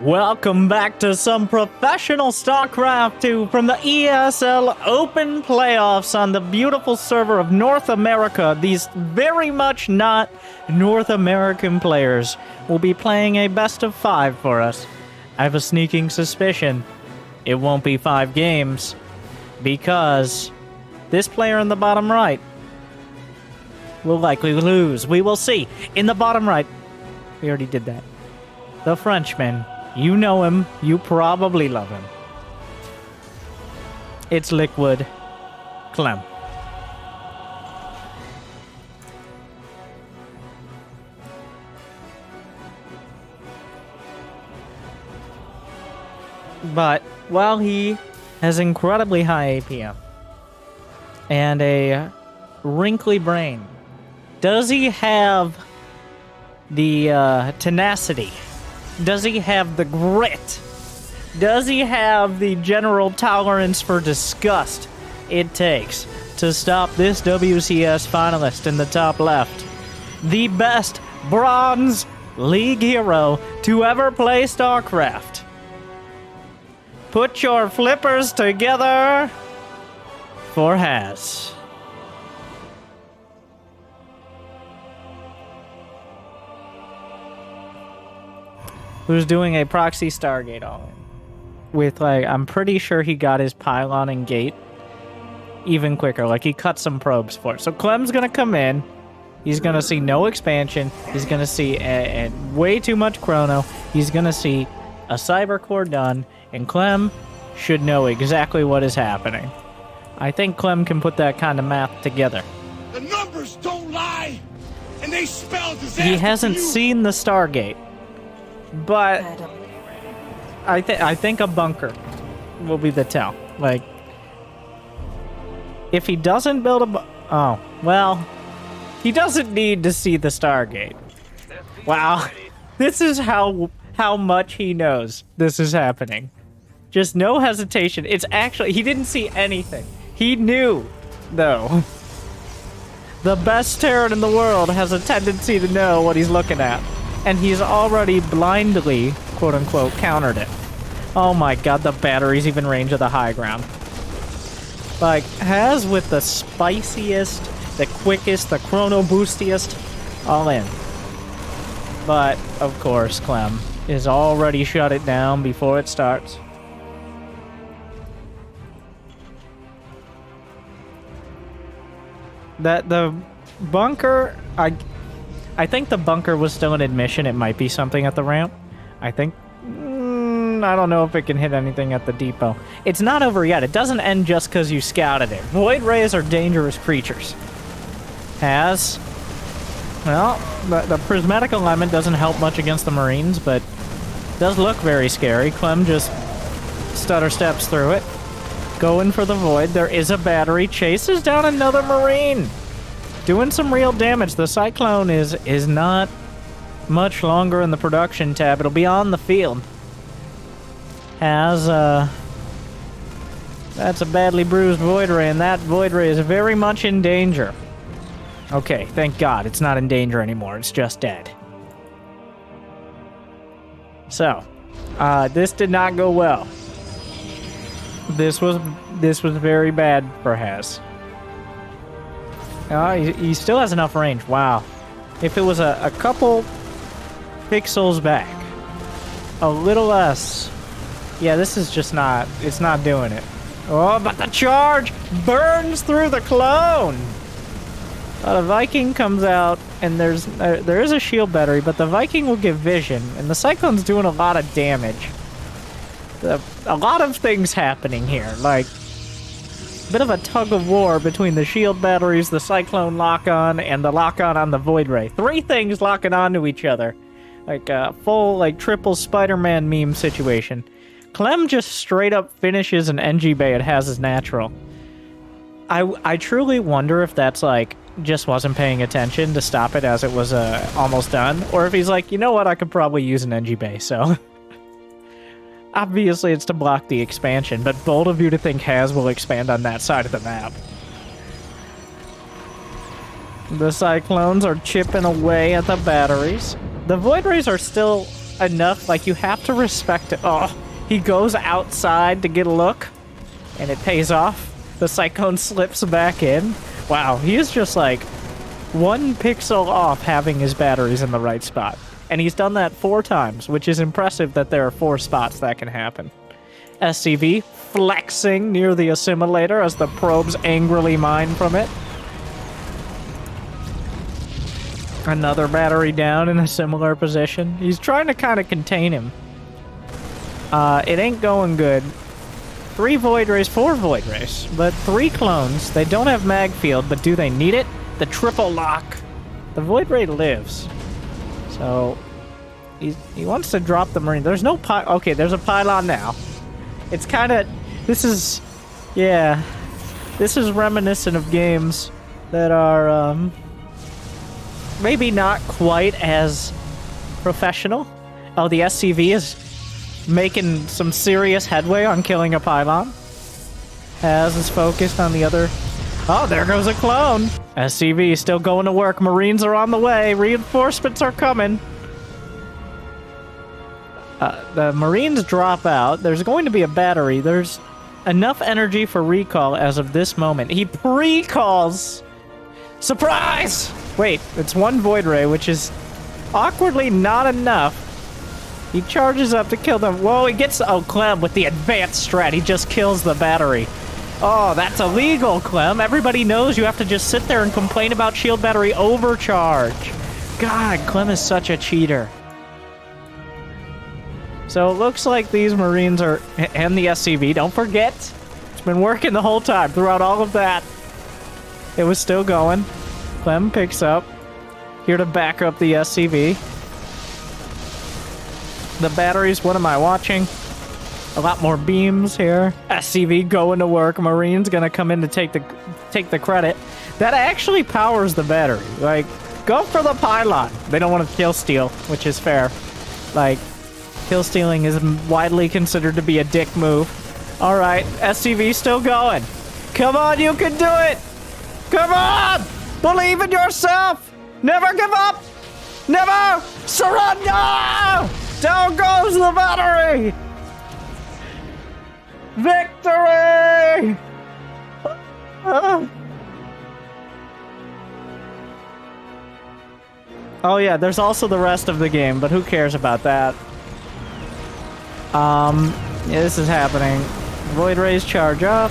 Welcome back to some professional Starcraft 2 from the ESL Open Playoffs on the beautiful server of North America. These very much not North American players will be playing a best of 5 for us. I have a sneaking suspicion it won't be 5 games because this player in the bottom right will likely lose. We will see. In the bottom right, we already did that. The Frenchman. You know him. You probably love him. It's Liquid Clem. But while he has incredibly high APM and a wrinkly brain, does he have the tenacity? Does he have the grit? Does he have the general tolerance for disgust it takes to stop this WCS finalist in the top left? The best Bronze League hero to ever play StarCraft. Put your flippers together for Has. Who's doing a proxy Stargate all-in. With, like, I'm pretty sure he got his pylon and gate even quicker. Like, he cut some probes for it. So Clem's gonna come in. He's gonna see no expansion. He's gonna see way too much chrono. He's gonna see a cyber core done. And Clem should know exactly what is happening. I think Clem can put that kind of math together. The numbers don't lie, and they spell disaster. He hasn't seen the Stargate. But I think a bunker will be the tell. Like, if he doesn't build a well, he doesn't need to see the Stargate. Wow, this is how much he knows this is happening. Just no hesitation. It's actually, he didn't see anything. He knew, though. The best Terran in the world has a tendency to know what he's looking at. And he's already blindly, quote-unquote, countered it. Oh my god, the battery's even range of the high ground. Like, Has with the spiciest, the quickest, the chrono boostiest, all in. But, of course, Clem is already shut it down before it starts. That the bunker, I think the bunker was still an admission. It might be something at the ramp. I think. I don't know if it can hit anything at the depot. It's not over yet. It doesn't end just because you scouted it. Void Rays are dangerous creatures. Has. Well, the prismatic alignment doesn't help much against the Marines, but does look very scary. Clem just stutter steps through it. Going for the Void. There is a battery. Chases down another Marine. Doing some real damage. The Cyclone is not much longer in the production tab. It'll be on the field. Has, that's a badly bruised Void Ray, and that Void Ray is very much in danger. Okay, thank God it's not in danger anymore. It's just dead. So, this did not go well. This was very bad for Has. He still has enough range. Wow. If it was a couple pixels back, a little less. Yeah, this is just not, it's not doing it. Oh, but the charge burns through the clone. The Viking comes out, and there is a shield battery, but the Viking will give vision, and the Cyclone's doing a lot of damage. A lot of things happening here, like bit of a tug of war between the shield batteries, the Cyclone lock-on, and the lock-on on the Void Ray. 3 things locking onto each other. Like a full, like, triple Spider-Man meme situation. Clem just straight up finishes an NG Bay it has as natural. I truly wonder if that's, like, just wasn't paying attention to stop it as it was almost done. Or if he's like, you know what, I could probably use an NG Bay, so... Obviously, it's to block the expansion, but bold of you to think Has will expand on that side of the map. The Cyclones are chipping away at the batteries. The Void Rays are still enough. Like, you have to respect it. Oh, he goes outside to get a look, and it pays off. The Cyclone slips back in. Wow, he is just like 1 pixel off having his batteries in the right spot. And he's done that 4 times, which is impressive that there are 4 spots that can happen. SCV flexing near the assimilator as the probes angrily mine from it. Another battery down in a similar position. He's trying to kind of contain him. It ain't going good. 3 Void Rays, 4 Void Rays, but 3 clones. They don't have mag field, but do they need it? The triple lock. The Void Ray lives. So, he wants to drop the Marine. There's no okay, there's a pylon now. It's kind of, this is reminiscent of games that are, maybe not quite as professional. Oh, the SCV is making some serious headway on killing a pylon. Has is focused on the other. Oh, there goes a clone. SCV still going to work. Marines are on the way. Reinforcements are coming. The Marines drop out. There's going to be a battery. There's enough energy for recall as of this moment. He pre-calls. Surprise! Wait, it's 1 Void Ray, which is awkwardly not enough. He charges up to kill them. Whoa, he gets... Oh, Clem with the advanced strat. He just kills the battery. Oh, that's illegal, Clem. Everybody knows you have to just sit there and complain about shield battery overcharge. God, Clem is such a cheater. So it looks like these Marines are... And the SCV, don't forget. It's been working the whole time throughout all of that. It was still going. Clem picks up. Here to back up the SCV. The batteries, what am I watching? A lot more beams here. SCV going to work. Marine's gonna come in to take the credit. That actually powers the battery. Like, go for the pylon. They don't want to kill steal, which is fair. Like, kill stealing is widely considered to be a dick move. Alright, SCV still going. Come on, you can do it! Come on! Believe in yourself! Never give up! Never surrender! Down goes the battery! Victory! Oh yeah, there's also the rest of the game, but who cares about that? Yeah, this is happening. Void Rays charge up.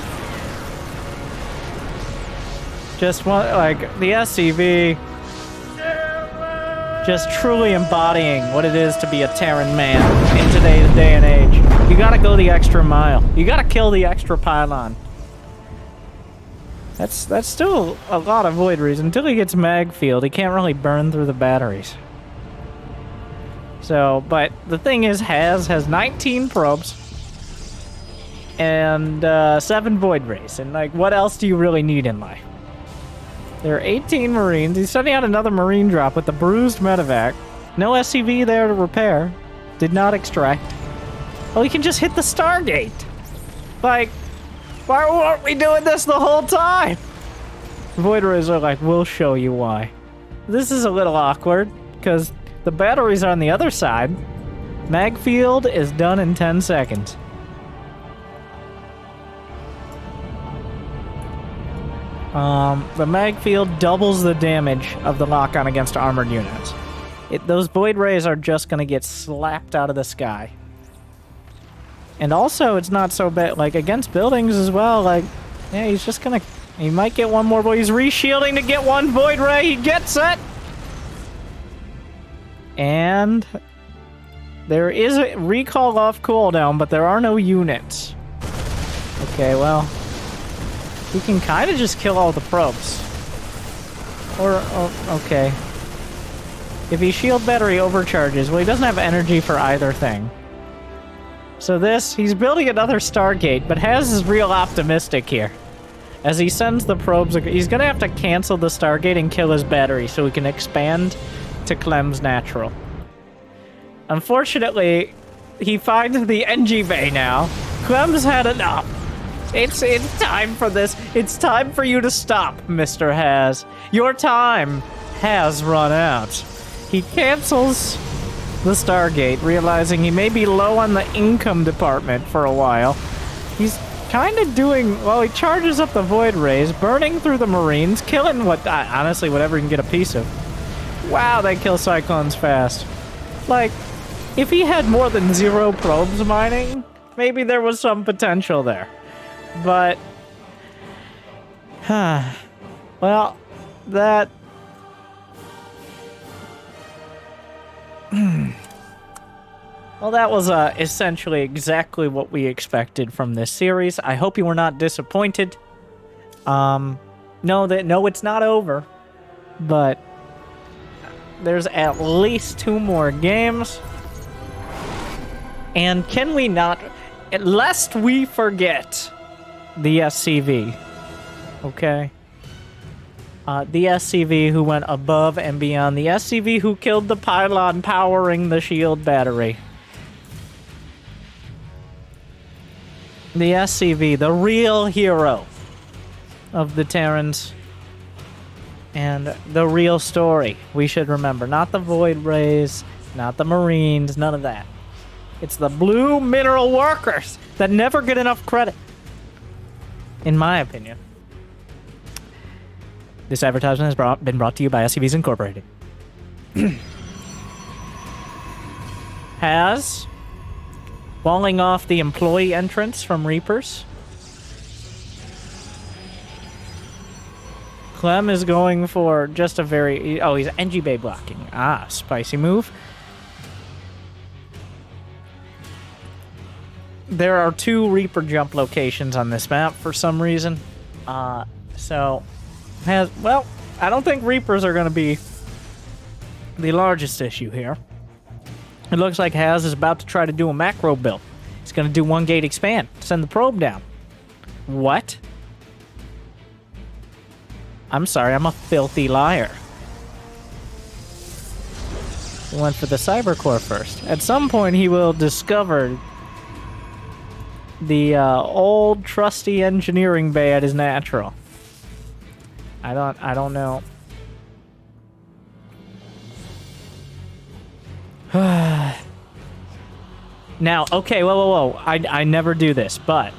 Just one, like, the SCV just truly embodying what it is to be a Terran man in today's day and age. You gotta go the extra mile. You gotta kill the extra pylon. That's still a lot of Void Rays. Until he gets mag field, he can't really burn through the batteries. So, but the thing is, has 19 probes and 7 Void Rays. And, like, what else do you really need in life? There are 18 Marines. He's sending out another Marine drop with the bruised medevac. No SCV there to repair. Did not extract. Oh, he can just hit the Stargate. Like, why weren't we doing this the whole time? Void Rays are like, we'll show you why. This is a little awkward, because the batteries are on the other side. Mag field is done in 10 seconds. The mag field doubles the damage of the lock-on against armored units. Those Void Rays are just gonna get slapped out of the sky. And also, it's not so bad, like, against buildings as well, like, yeah, he's just gonna... He might get one more, but he's re-shielding to get 1 Void Ray. He gets it! And... there is a recall off cooldown, but there are no units. Okay, well... he can kind of just kill all the probes. Or, oh, okay. If he shield battery overcharges, well, he doesn't have energy for either thing. So this, he's building another Stargate, but Has is real optimistic here. As he sends the probes, he's gonna have to cancel the Stargate and kill his battery so he can expand to Clem's natural. Unfortunately, he finds the NG Bay now. Clem's had enough. It's time for this. It's time for you to stop, Mr. Has. Your time has run out. He cancels the Stargate, realizing he may be low on the income department for a while. He's kind of doing, well, he charges up the void rays, burning through the Marines, killing honestly, whatever he can get a piece of. Wow, they kill Cyclones fast. Like, if he had more than 0 probes mining, maybe there was some potential there. But, well, that... Well, that was essentially exactly what we expected from this series. I hope you were not disappointed. No, it's not over, but there's at least 2 more games. And can we not, lest we forget the SCV, okay? The SCV who went above and beyond. The SCV who killed the pylon powering the shield battery. The SCV, the real hero of the Terrans. And the real story, we should remember. Not the Void Rays, not the Marines, none of that. It's the blue mineral workers that never get enough credit. In my opinion. This advertisement has been brought to you by SCVs Incorporated. Has falling off the employee entrance from Reapers. Clem is going for just a very... Oh, he's NG Bay blocking. Ah, spicy move. There are 2 Reaper jump locations on this map for some reason. Well, I don't think Reapers are going to be the largest issue here. It looks like Haz is about to try to do a macro build. He's going to do 1 gate expand. Send the probe down. What? I'm sorry, I'm a filthy liar. He went for the cyber core first. At some point, he will discover the old trusty engineering bay at his natural. I don't know. Now, okay, whoa. I never do this, but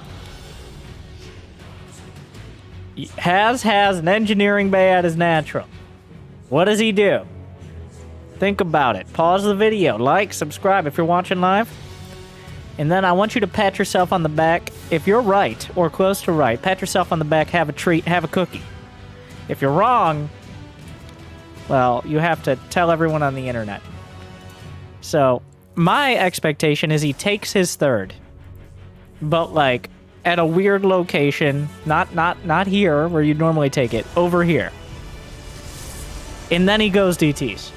has an engineering bay at his natural. What does he do? Think about it. Pause the video. Like, subscribe if you're watching live. And then I want you to pat yourself on the back. If you're right, or close to right, pat yourself on the back, have a treat, have a cookie. If you're wrong, well, you have to tell everyone on the internet. So, my expectation is he takes his 3rd. But, like, at a weird location, not here, where you'd normally take it, over here. And then he goes DTs.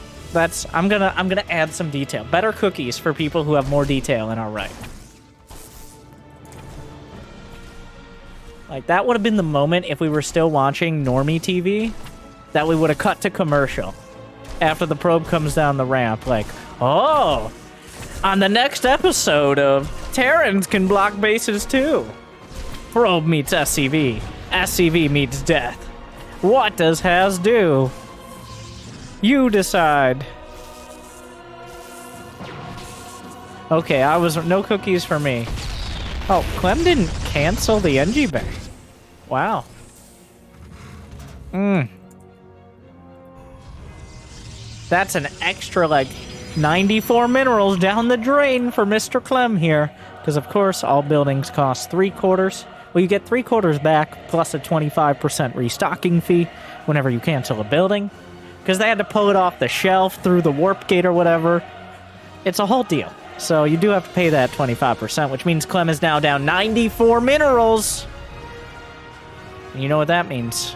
I'm gonna add some detail. Better cookies for people who have more detail and are right. Like, that would have been the moment if we were still watching normie TV, that we would have cut to commercial after the probe comes down the ramp. Like, oh, on the next episode of Terrans Can Block Bases too. Probe meets SCV. SCV meets death. What does Haz do? You decide. Okay, no cookies for me. Oh, Clem didn't cancel the NG bay. Wow. That's an extra, like, 94 minerals down the drain for Mr. Clem here. Because, of course, all buildings cost 3/4. Well, you get 3/4 back, plus a 25% restocking fee whenever you cancel a building. Because they had to pull it off the shelf through the warp gate or whatever. It's a whole deal. So you do have to pay that 25%, which means Clem is now down 94 minerals. And you know what that means.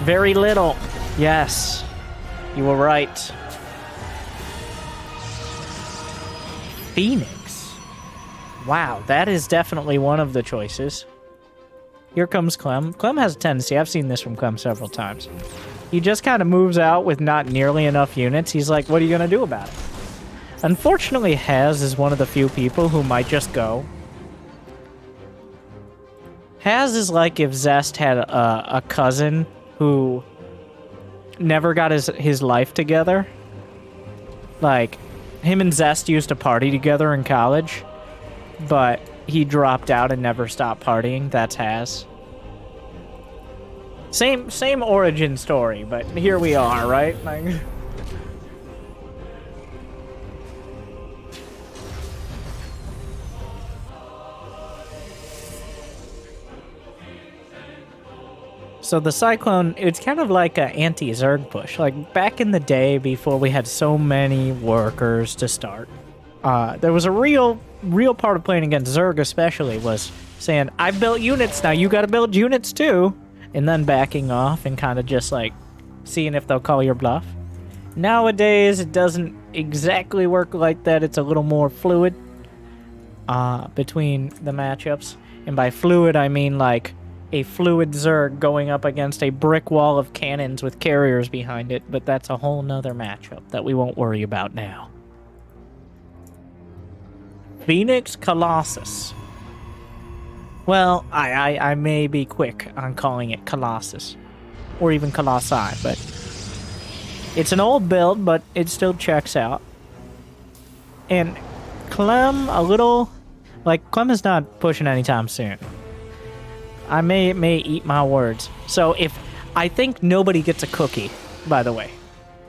Very little. Yes. You were right. Phoenix. Wow, that is definitely one of the choices. Here comes Clem. Clem has a tendency. I've seen this from Clem several times. He just kind of moves out with not nearly enough units. He's like, what are you going to do about it? Unfortunately, Haz is one of the few people who might just go. Haz is like if Zest had a cousin who never got his life together. Like, Him and Zest used to party together in college, but he dropped out and never stopped partying. That's Haz. Same origin story, but here we are, right? Like... So the Cyclone, it's kind of like an anti-Zerg push. Like, back in the day, before we had so many workers to start, there was a real part of playing against Zerg especially was saying, I've built units, now you gotta build units too. And then backing off and kind of just, like, seeing if they'll call your bluff. Nowadays, it doesn't exactly work like that. It's a little more fluid between the matchups. And by fluid, I mean, like, a fluid Zerg going up against a brick wall of cannons with carriers behind it, but that's a whole nother matchup that we won't worry about now. Phoenix Colossus. Well, I may be quick on calling it Colossus, or even Colossi, but it's an old build, but it still checks out. And Clem, a little, like, Clem is not pushing anytime soon. I may eat my words. So I think nobody gets a cookie, by the way.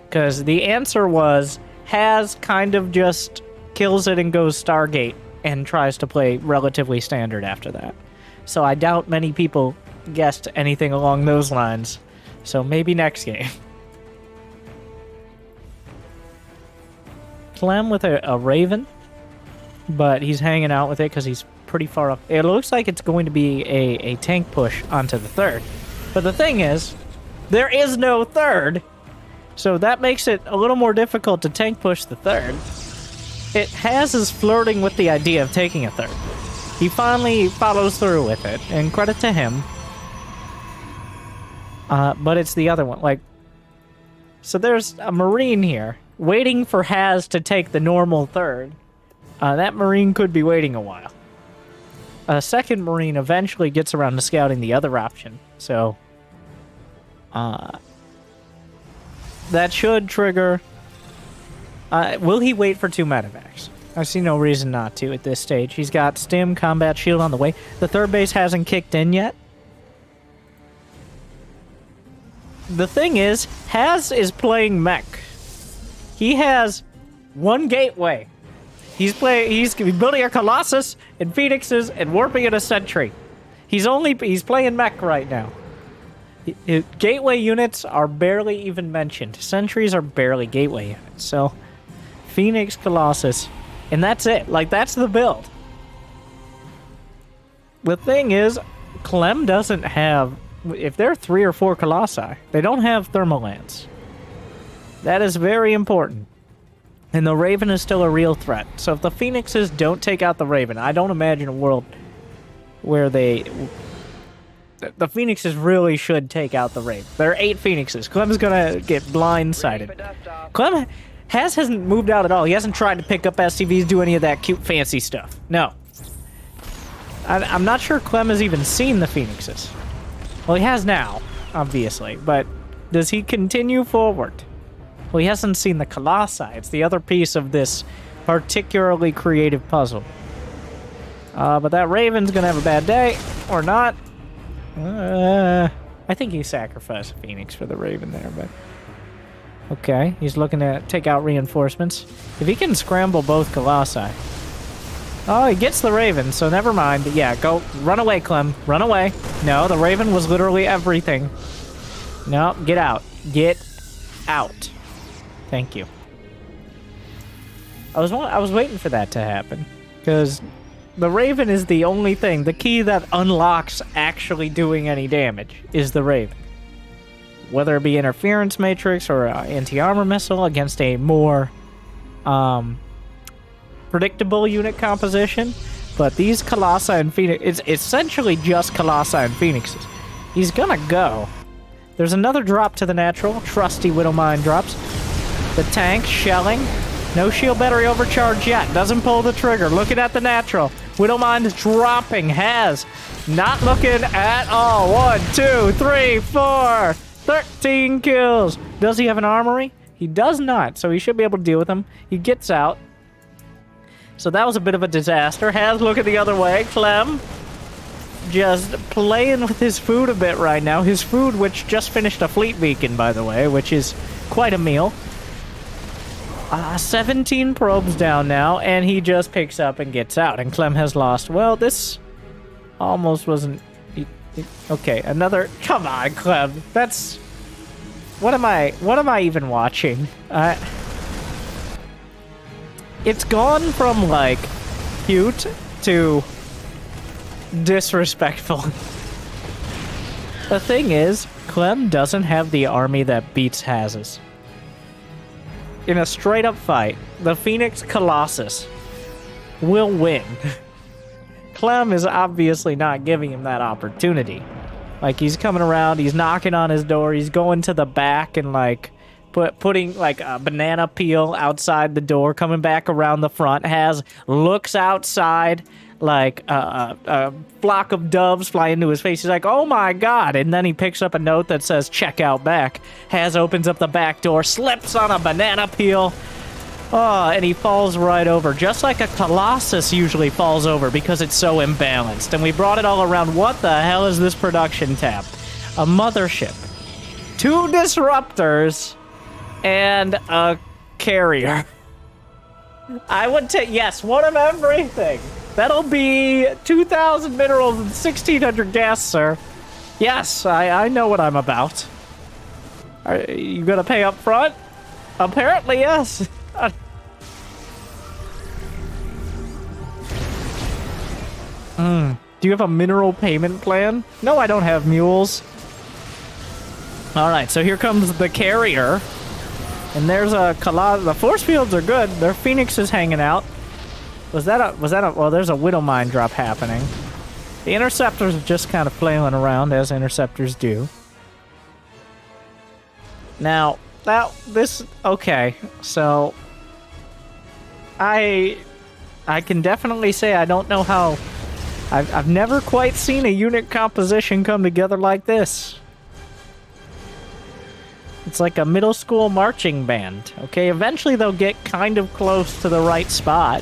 Because the answer was, Haz kind of just kills it and goes Stargate and tries to play relatively standard after that. So I doubt many people guessed anything along those lines. So maybe next game. Clem with a Raven. But he's hanging out with it because he's pretty far up. It looks like it's going to be a tank push onto the third. But the thing is, there is no third. So that makes it a little more difficult to tank push the third. Haz is flirting with the idea of taking a third. He finally follows through with it, and credit to him. But it's the other one. Like, so there's a Marine here, waiting for Haz to take the normal third. That Marine could be waiting a while. A second Marine eventually gets around to scouting the other option, so... that should trigger... will he wait for 2 medevacs? I see no reason not to at this stage. He's got Stim, Combat Shield on the way. The third base hasn't kicked in yet. The thing is, Haz is playing mech. He has 1 gateway. He's building a Colossus and Phoenixes and warping in a Sentry. He's playing mech right now. Gateway units are barely even mentioned. Sentries are barely gateway units. So, Phoenix Colossus, and that's it. Like, that's the build. The thing is, Clem doesn't have... If there are 3 or 4 Colossi, they don't have Thermalance. That is very important. And the Raven is still a real threat. So if the Phoenixes don't take out the Raven, I don't imagine a world where the Phoenixes really should take out the Raven. There are 8 Phoenixes. Clem's gonna get blindsided. Clem hasn't moved out at all. He hasn't tried to pick up SCVs, do any of that cute fancy stuff. No. I'm not sure Clem has even seen the Phoenixes. Well, he has now, obviously, but does he continue forward? Well, he hasn't seen the Colossi. It's the other piece of this particularly creative puzzle. But that Raven's gonna have a bad day. Or not. I think he sacrificed a Phoenix for the Raven there, but... Okay, he's looking to take out reinforcements. If he can scramble both Colossi... Oh, he gets the Raven, so never mind. Yeah, go. Run away, Clem. Run away. No, the Raven was literally everything. No, get out. Get out. Thank you. I was waiting for that to happen, because the Raven is the only thing. The key that unlocks actually doing any damage is the Raven. Whether it be interference matrix or anti-armor missile against a more predictable unit composition. But these Colossi and Phoenix, it's essentially just Colossi and Phoenixes. He's gonna go. There's another drop to the natural. Trusty Widowmine drops. The tank shelling. No shield battery overcharge yet. Doesn't pull the trigger. Looking at the natural. Widowmine is dropping. Has not looking at all. 1, 2, 3, 4. 13 kills. Does he have an armory? He does not, so he should be able to deal with them. He gets out. So that was a bit of a disaster. Has looking the other way. Clem just playing with his food a bit right now. His food, which just finished a fleet beacon, by the way, which is quite a meal. 17 probes down now, and he just picks up and gets out. And Clem has lost. Well, this almost wasn't... Okay, another... Come on, Clem. That's... What am I even watching? It's gone from, like, cute to disrespectful. The thing is, Clem doesn't have the army that beats Haz's. In a straight-up fight, the Phoenix Colossus will win. Clem is obviously not giving him that opportunity. Like, he's coming around, he's knocking on his door, he's going to the back and, like, putting, like, a banana peel outside the door, coming back around the front. Looks outside, like, a flock of doves fly into his face. He's like, oh my god! And then he picks up a note that says, check out back. Opens up the back door, slips on a banana peel. Oh, and he falls right over, just like a Colossus usually falls over because it's so imbalanced. And we brought it all around. What the hell is this production tab? A mothership, 2 disruptors, and a carrier. I would take, yes, one of everything. That'll be 2,000 minerals and 1,600 gas, sir. Yes, I know what I'm about. Are you gonna pay up front? Apparently, yes. Do you have a mineral payment plan? No, I don't have mules. Alright, so here comes the carrier. And there's a Colossus. The force fields are good. Their Phoenix is hanging out. Was that a, well, there's a Widow Mine drop happening. The interceptors are just kind of flailing around, as interceptors do. Now, okay, so... I can definitely say I don't know how... I've never quite seen a unit composition come together like this. It's like a middle school marching band, okay? Eventually they'll get kind of close to the right spot.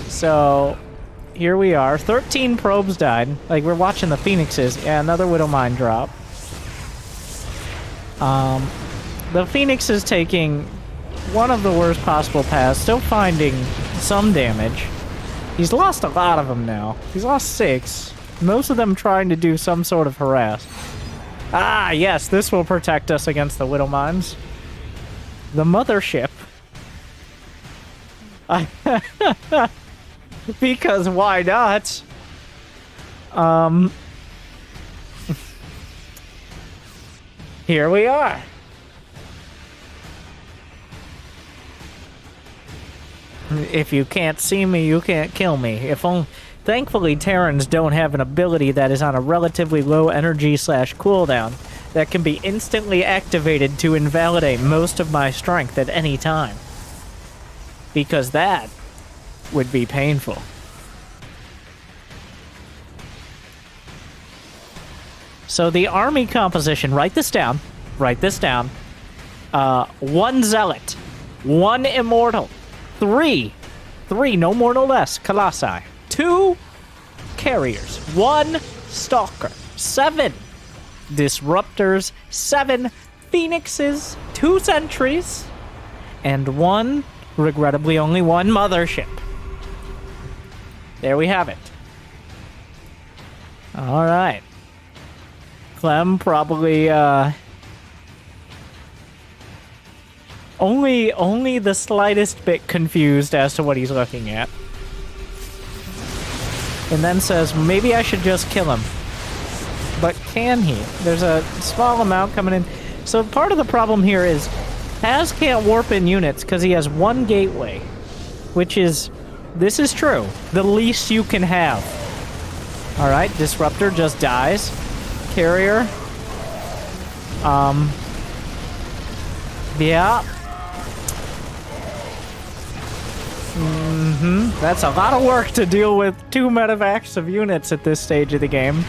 So, here we are. 13 probes died. Like, we're watching the Phoenixes. Yeah, another Widow Mine drop. The Phoenix is taking one of the worst possible paths, still finding some damage. He's lost a lot of them now. He's lost 6. Most of them trying to do some sort of harass. Ah, yes, this will protect us against the Widow Mines. The mothership. Because why not? Here we are. If you can't see me, you can't kill me. Thankfully, Terrans don't have an ability that is on a relatively low energy / cooldown that can be instantly activated to invalidate most of my strength at any time. Because that would be painful. So the army composition, write this down. 1 zealot, 1 immortal, 3, no more no less, colossi, 2 carriers, 1 stalker, 7 disruptors, 7 phoenixes, 2 sentries, and 1, regrettably only 1 mothership. There we have it. Alright. Clem probably, only the slightest bit confused as to what he's looking at. And then says, maybe I should just kill him. But can he? There's a small amount coming in. So part of the problem here is Haz can't warp in units because he has 1 gateway. Which is, this is true, the least you can have. Alright, Disruptor just dies. Carrier. Yeah. That's a lot of work to deal with 2 medevacs of units at this stage of the game.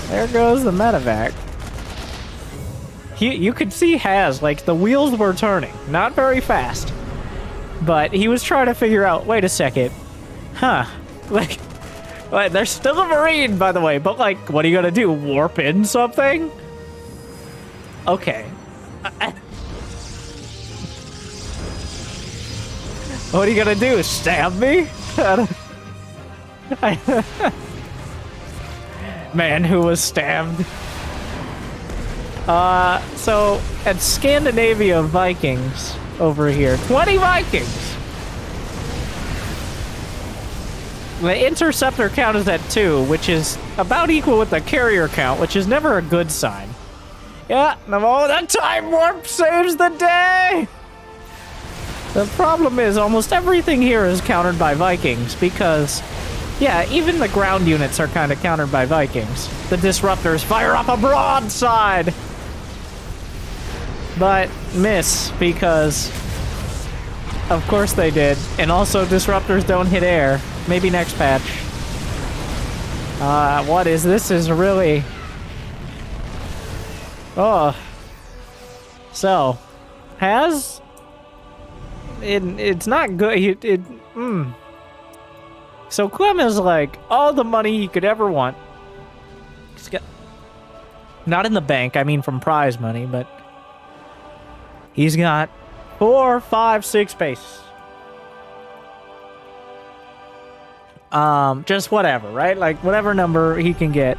There goes the medevac. you could see Haz, like, the wheels were turning. Not very fast. But he was trying to figure out, wait a second. Huh. Like, there's still a Marine, by the way, but, like, what are you gonna do? Warp in something? Okay. What are you gonna do? Stab me? Man who was stabbed. So at Scandinavia Vikings over here, 20 Vikings. The interceptor count is at 2, which is about equal with the carrier count, which is never a good sign. Yeah, oh, that time warp saves the day! The problem is almost everything here is countered by Vikings because, yeah, even the ground units are kind of countered by Vikings. The disruptors fire up a broadside! But miss because, of course they did. And also disruptors don't hit air. Maybe next patch. What is this? Is really... Oh. So, Haz... It's not good. So Clem is like all the money he could ever want. He's got, not in the bank, I mean from prize money, but he's got 4, 5, 6 bases. Just whatever, right? Like whatever number he can get.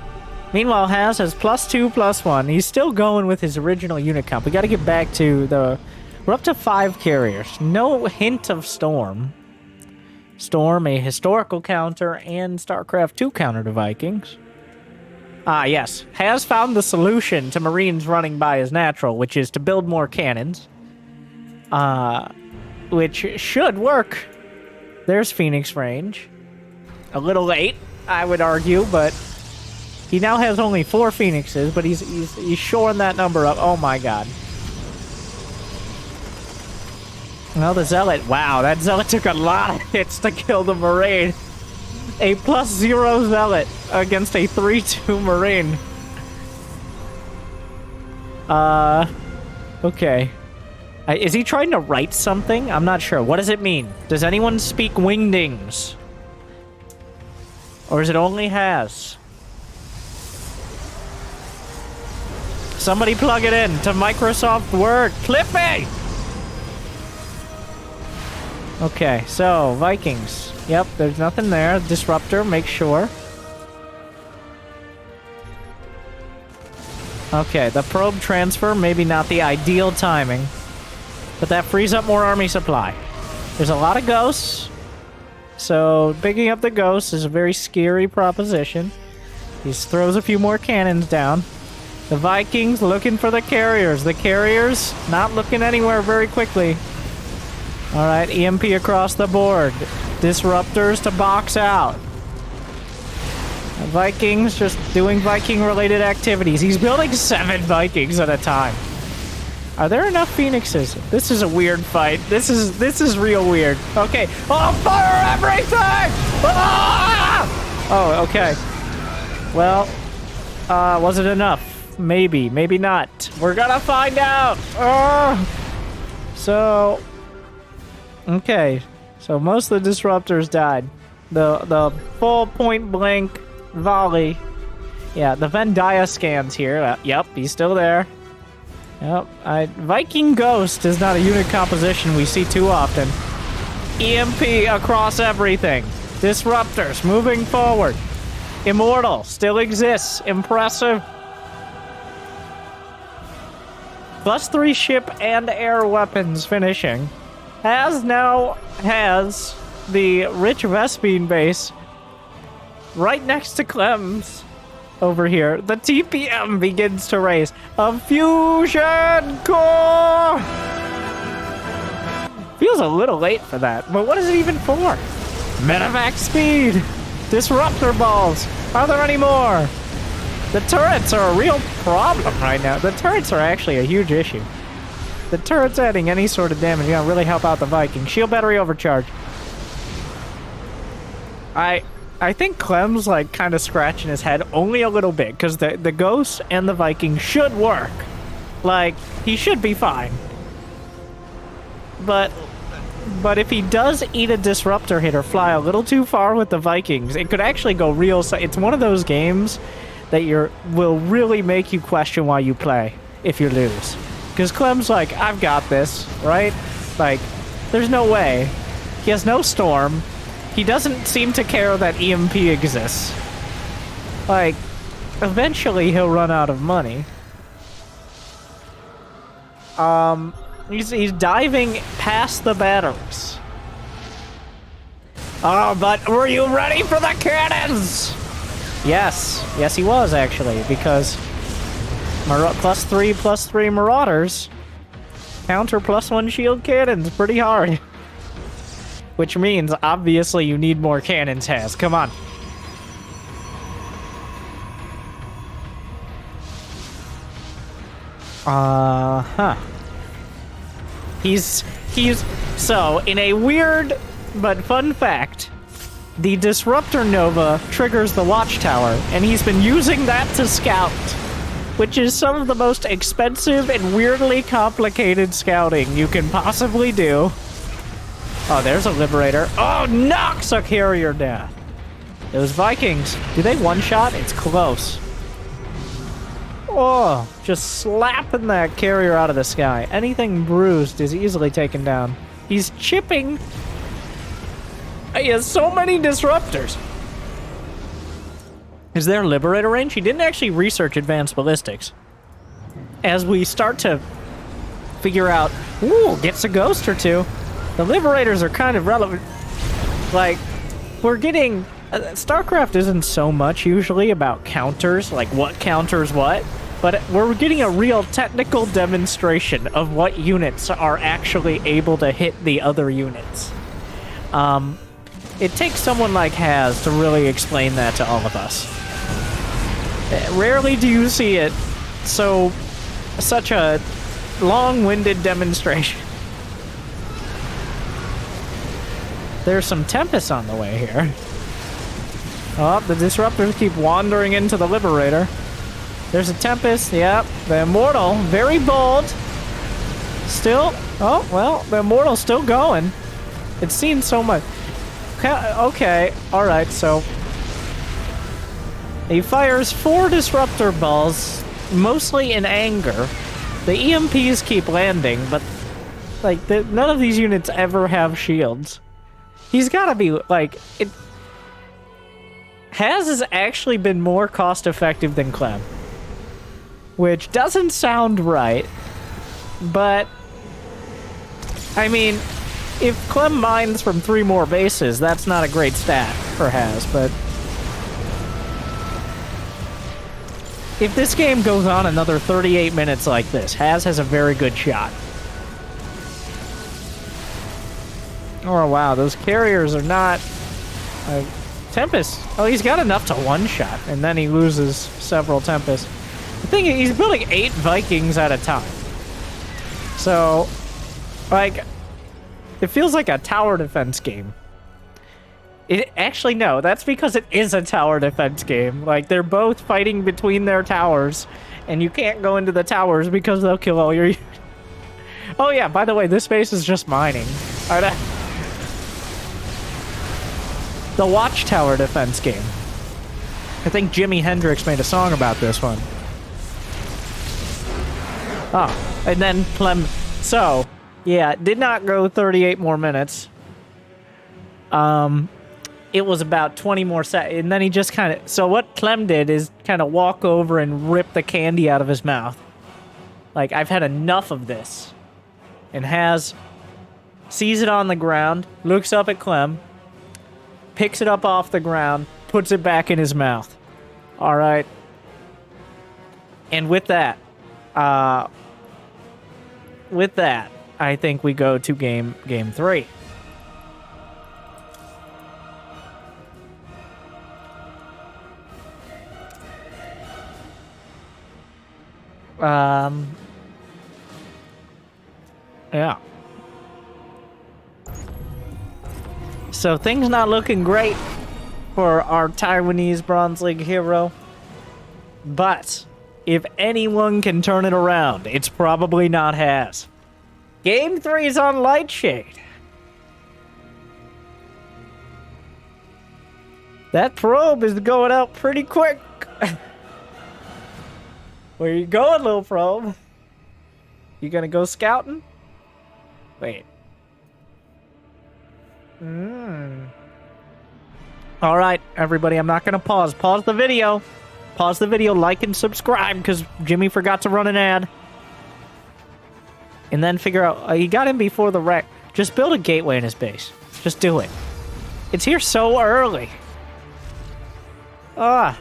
Meanwhile, Haz has +2, +1. He's still going with his original unit count. We got to get back to the... We're up to 5 carriers. No hint of Storm. Storm, a historical counter, and Starcraft 2 counter to Vikings. Ah, yes. Has found the solution to Marines running by as natural, which is to build more cannons. Which should work. There's Phoenix range. A little late, I would argue, but he now has only 4 Phoenixes, but he's shoring that number up. Oh my god. Well, the Zealot, wow, that Zealot took a lot of hits to kill the Marine. A +0 Zealot against a 3-2 Marine. Okay. Is he trying to write something? I'm not sure. What does it mean? Does anyone speak Wingdings? Or is it only Haz? Somebody plug it in to Microsoft Word. Clippy! Okay, so, Vikings. Yep, there's nothing there. Disruptor, make sure. Okay, the probe transfer, maybe not the ideal timing. But that frees up more army supply. There's a lot of ghosts. So, picking up the ghosts is a very scary proposition. He throws a few more cannons down. The Vikings looking for the carriers. The carriers not looking anywhere very quickly. Alright, EMP across the board. Disruptors to box out. The Vikings just doing Viking-related activities. He's building 7 Vikings at a time. Are there enough Phoenixes? This is a weird fight. This is real weird. Okay. Oh, fire everything! Ah! Oh, okay. Well, was it enough? Maybe, maybe not. We're gonna find out! So... Okay, so most of the disruptors died. The full point blank volley. Yeah, the Venn scans here. Yep, he's still there. Yep, Viking Ghost is not a unit composition we see too often. EMP across everything. Disruptors moving forward. Immortal still exists. Impressive. +3 ship and air weapons finishing. Now has the rich Vespine base right next to Clem's over here. The TPM begins to raise. A fusion core! Feels a little late for that, but what is it even for? Medevac speed! Disruptor balls! Are there any more? The turrets are a real problem right now. The turrets are actually a huge issue. The turret's adding any sort of damage. Gonna really help out the Viking. Shield battery overcharge. I think Clem's like kind of scratching his head only a little bit because the Ghosts and the Viking should work. Like, he should be fine. But if he does eat a disruptor hit or fly a little too far with the Vikings, it could actually go real. It's one of those games that will really make you question why you play if you lose. Because Clem's like, I've got this, right? Like, there's no way. He has no storm. He doesn't seem to care that EMP exists. Like, eventually he'll run out of money. He's diving past the batteries. Oh, but were you ready for the cannons? Yes. Yes, he was, actually, because +3/+3 Marauders counter +1 shield cannons pretty hard. Which means, obviously, you need more cannons, Has. Come on. So, in a weird but fun fact, the Disruptor Nova triggers the Watchtower, and he's been using that to scout, which is some of the most expensive and weirdly complicated scouting you can possibly do. Oh, there's a Liberator. Oh, knocks a carrier down. Those Vikings, do they one-shot? It's close. Oh, just slapping that carrier out of the sky. Anything bruised is easily taken down. He's chipping. He has so many disruptors. Is there Liberator range? He didn't actually research advanced ballistics. As we start to figure out, ooh, gets a ghost or two. The Liberators are kind of relevant. Like, we're getting... StarCraft isn't so much usually about counters, like what counters what, but we're getting a real technical demonstration of what units are actually able to hit the other units. It takes someone like Has to really explain that to all of us. Rarely do you see it such a long-winded demonstration. There's some Tempest on the way here. Oh, the Disruptors keep wandering into the Liberator. There's a Tempest, yep. The Immortal, very bold. Still, oh, well, the Immortal's still going. It's seen so much. Okay, alright, so... he fires 4 Disruptor balls, mostly in anger. The EMPs keep landing, but, like, none of these units ever have shields. He's gotta be, like... Has actually been more cost-effective than Clem. Which doesn't sound right, but... I mean, if Clem mines from 3 more bases, that's not a great stat for Has, but... if this game goes on another 38 minutes like this, Has a very good shot. Oh, wow, those carriers are not... Tempest. Oh, he's got enough to one-shot, and then he loses several Tempests. The thing is, he's building 8 Vikings at a time. So, like, it feels like a tower defense game. Actually, no, that's because it is a tower defense game. Like, they're both fighting between their towers, and you can't go into the towers because they'll kill all your... Oh yeah, by the way, this base is just mining. Alright, the Watchtower defense game. I think Jimi Hendrix made a song about this one. Oh, and then Clem... So, yeah, it did not go 38 more minutes. It was about 20 more seconds, and then he just kind of... So what Clem did is kind of walk over and rip the candy out of his mouth. Like, I've had enough of this. And sees it on the ground, looks up at Clem, picks it up off the ground, puts it back in his mouth. All right. And with that, I think we go to game 3. Yeah. So things not looking great for our Taiwanese Bronze League hero. But If anyone can turn it around, it's probably not Haz. Game 3's on Lightshade. That probe is going out pretty quick. Where you going, little probe? You gonna go scouting? Wait. Alright, everybody, I'm not gonna pause. Pause the video. Pause the video, like and subscribe, because Jimmy forgot to run an ad. And then figure out, he got in before the wreck. Just build a gateway in his base. Just do it. It's here so early. Ah.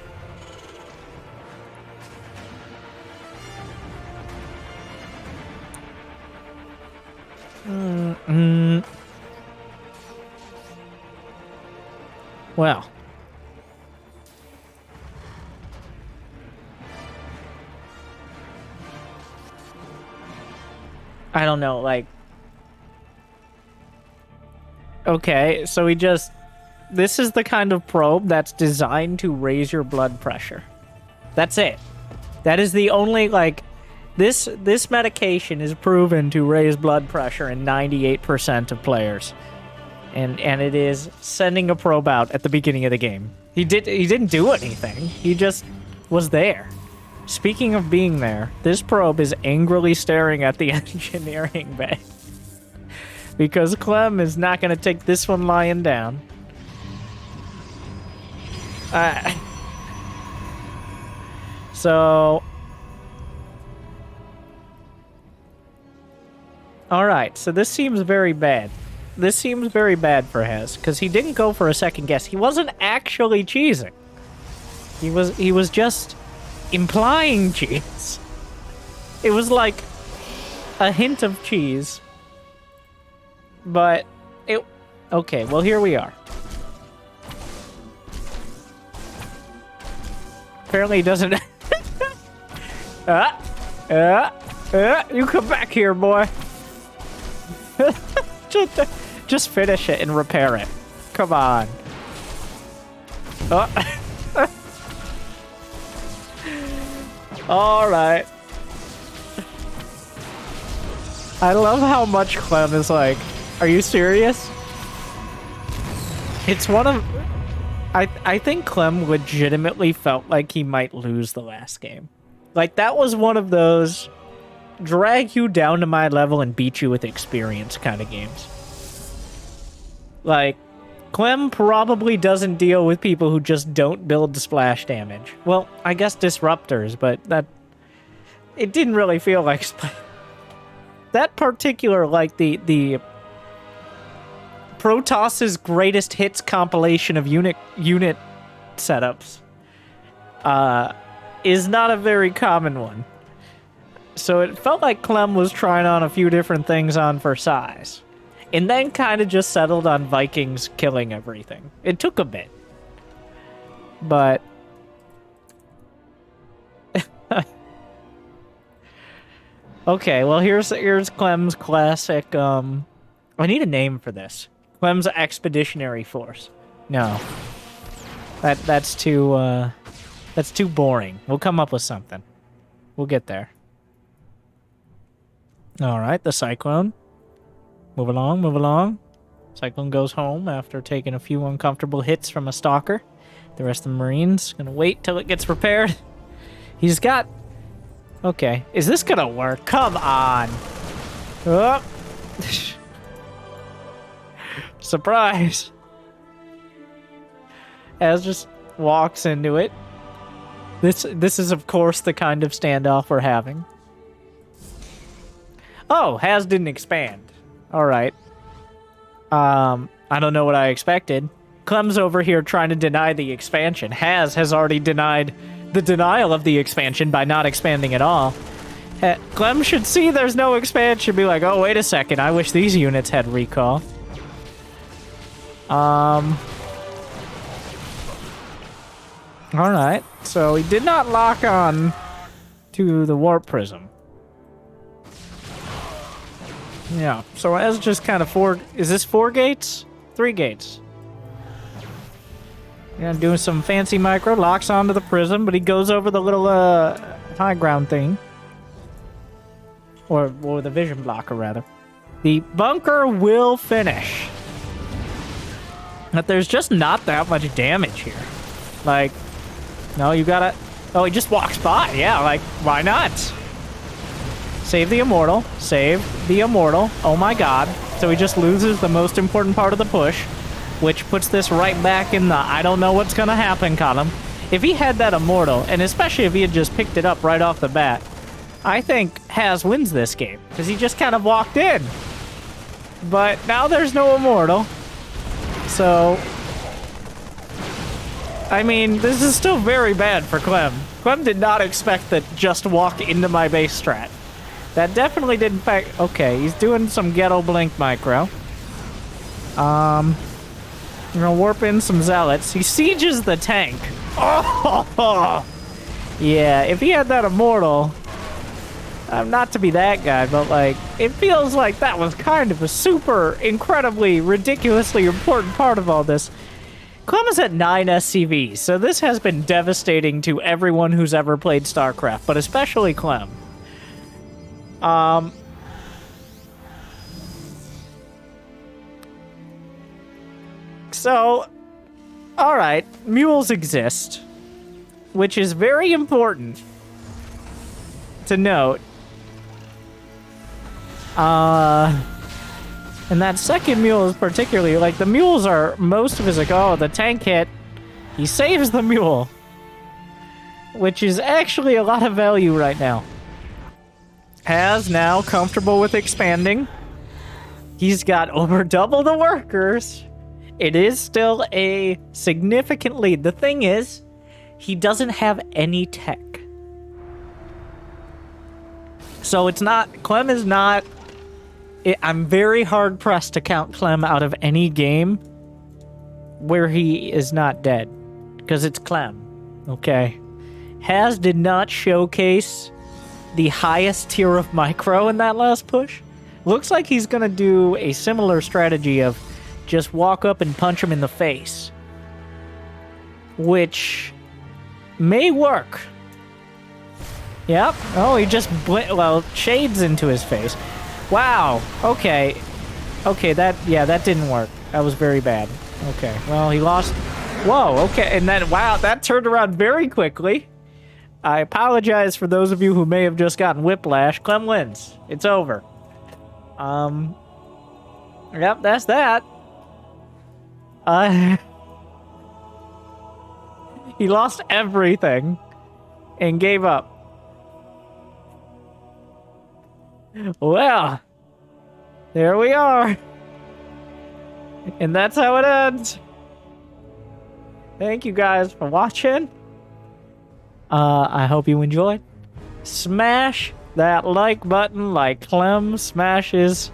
Well. I don't know, like... Okay, so we just... This is the kind of probe that's designed to raise your blood pressure. That's it. That is the only, like... This medication is proven to raise blood pressure in 98% of players. And it is sending a probe out at the beginning of the game. He didn't do anything. He just was there. Speaking of being there, this probe is angrily staring at the engineering bay. Because Clem is not going to take this one lying down. So... Alright, so this seems very bad. This seems very bad for Haz, because he didn't go for a second guess. He wasn't actually cheesing. He was just implying cheese. It was like a hint of cheese. But it... Okay, well here we are. Apparently he doesn't... You come back here, boy. Just finish it and repair it. Come on. Alright. I love how much Clem is like, are you serious? It's one of... I think Clem legitimately felt like he might lose the last game. Like, that was one of those... drag you down to my level and beat you with experience kind of games. Like, Clem probably doesn't deal with people who just don't build splash damage. Well, I guess disruptors, but that... It didn't really feel like... That particular, like, the Protoss's greatest hits compilation of unit setups is not a very common one. So it felt like Clem was trying on a few different things on for size. And then kind of just settled on Vikings killing everything. It took a bit. But... Okay, well here's Clem's classic, I need a name for this. Clem's Expeditionary Force. No. That's too boring. We'll come up with something. We'll get there. Alright, the Cyclone. Move along, move along. Cyclone goes home after taking a few uncomfortable hits from a Stalker. The rest of the Marines gonna wait till it gets repaired. He's got... Okay, is this gonna work? Come on! Oh. Surprise! Az just walks into it. This is, of course, the kind of standoff we're having. Oh, Haz didn't expand. Alright. I don't know what I expected. Clem's over here trying to deny the expansion. Haz has already denied the denial of the expansion by not expanding at all. Clem should see there's no expansion, be like, oh, wait a second, I wish these units had recall. Alright, so he did not lock on to the warp prism. Yeah, so as just kind of four... Is this 4 gates? 3 gates. Yeah, doing some fancy micro, locks onto the prism, but he goes over the little high ground thing. Or the vision blocker, rather. The bunker will finish. But there's just not that much damage here. Like, no, you gotta... Oh, he just walks by. Yeah, like, why not? Save the Immortal. Save the Immortal. Oh my god. So he just loses the most important part of the push, which puts this right back in the I don't know what's gonna happen column. If he had that Immortal, and especially if he had just picked it up right off the bat, I think Haz wins this game, because he just kind of walked in. But now there's no Immortal. So, I mean, this is still very bad for Clem. Clem did not expect that just walk into my base strat. That definitely didn't okay, he's doing some ghetto blink micro. I'm gonna warp in some zealots. He sieges the tank. Oh! Yeah, if he had that Immortal... not to be that guy, but, like, it feels like that was kind of a super, incredibly, ridiculously important part of all this. Clem is at 9 SCVs, so this has been devastating to everyone who's ever played StarCraft, but especially Clem. So, alright, mules exist, which is very important to note. And that second mule is particularly, like, the mules are, most of his, like, oh, the tank hit, he saves the mule, which is actually a lot of value right now. Haz now comfortable with expanding. He's got over double the workers. It is still a significant lead. The thing is, he doesn't have any tech. So it's not, Clem is not, I'm very hard pressed to count Clem out of any game where he is not dead. Because it's Clem, okay? Haz did not showcase the highest tier of micro in that last push. Looks like he's gonna do a similar strategy of just walk up and punch him in the face. Which may work. Yep. Oh, he just shades into his face. Wow. Okay. Okay, that didn't work. That was very bad. Okay. Well, he lost. Whoa, okay. And then, wow, that turned around very quickly. I apologize for those of you who may have just gotten whiplash. Clem wins. It's over. Yep, that's that. He lost everything and gave up. Well, there we are. And that's how it ends. Thank you guys for watching. I hope you enjoyed. Smash that like button like Clem smashes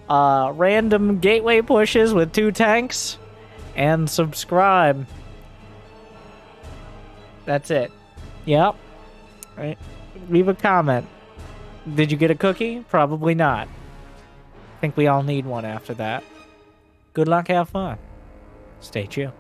random gateway pushes with 2 tanks. And subscribe. That's it. Yep. Right. Leave a comment. Did you get a cookie? Probably not. I think we all need one after that. Good luck, have fun. Stay chill.